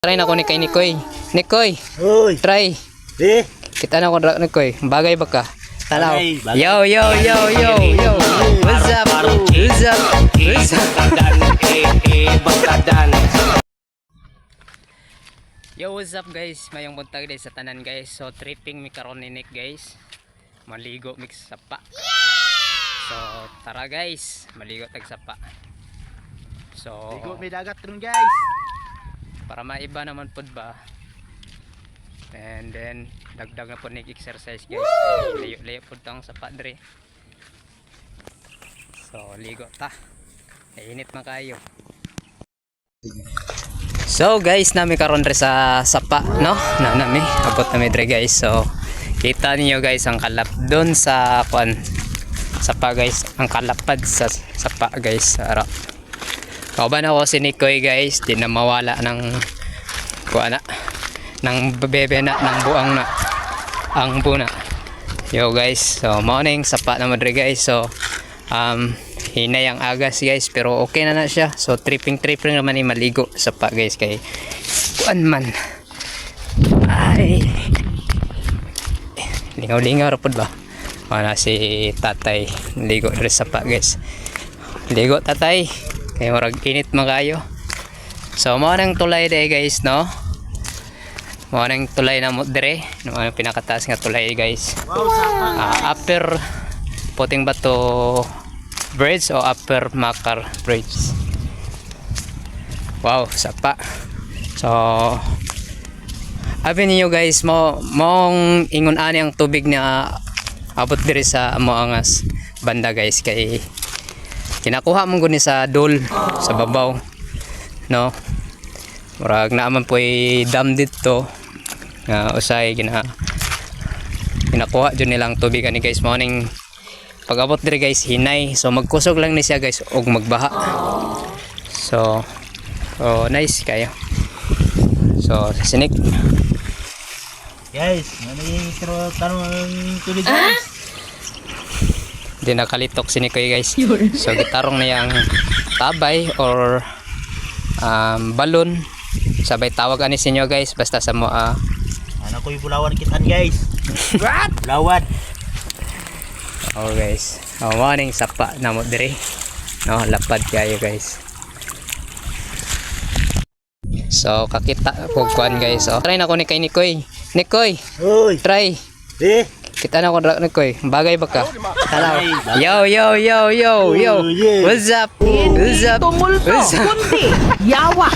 Try na ko ni kay Nikoy. Nikoy, Uy, try. di. Kita na ko Nikoy. Bagay ba ka? Tanaw. Bagay. Yo, yo, yo, yo, yo. What's up? What's up? What's up? Yo, what's up guys? Mayong buntag guys sa tanan guys. So, tripping mi karon ni Nick guys. Maligo mix sapa. So, tara guys. Maligo tag sapa. So, Ligo may dagat ron guys. para maiba naman pod ba, and then dagdag na po nag-exercise guys. Layo po tang sa padre. So ligo ta, init man kayo. So guys, nami karon re sa sapa no, nami abot nami dre guys. So kita niyo guys ang kalap doon sa kuan sapa guys, ang kalapad sa sapa guys, ara. Kauban ako si Nikoy guys, di na mawala ng kuana ng bebe na ng buang na ang buna. Yo guys, so morning sapa na madre guys. So hinay ang agas guys, pero okay na siya. So tripping naman ni maligo sapa guys kay kuan man. Ay. Lingaw-lingaw rapod ba? Wala si tatay ligo dre sapa guys. Ligo tatay. Kaya marag init man kayo. So mo nang tulay day guys no. Mo nang tulay na mo dire, no ang pinakataas nga tulay guys. Upper Puting Bato Bridge o Upper Makar Bridge. Wow, sapa. So abi niyo guys, mong ingon ani ang tubig na abot dire sa Moangas banda guys, kay kinakuha mo guni sa dol sa babaw no. Murag naaman po dam dito nga usay kinakuha dyan nilang tubig ani guys. Morning pag abot dire guys hinay, so magkusog lang ni siya guys og magbaha. So nice kayo. So sinik Guys, mani pero tanong tuloy guys. di nakalitok si Nikoy guys. So gitarong na yang tabay or balon, sabay tawag ani sinyo guys basta sa mo Ano ko yung bulawan kitan guys. what? Bulawan. Oh guys, morning sapa na mo dire no, lapad kayo guys. So kakita ko kuan guys. So try na ko ni kay Nikoy. Nikoy, Uy, try. di. Kita na ko Nikoy. Bagay ba ka? Tanaw. Yo, yo, yo, yo, yo. Oh, yeah. What's up? What's up? Tumulto, What's up? kundi, yawa.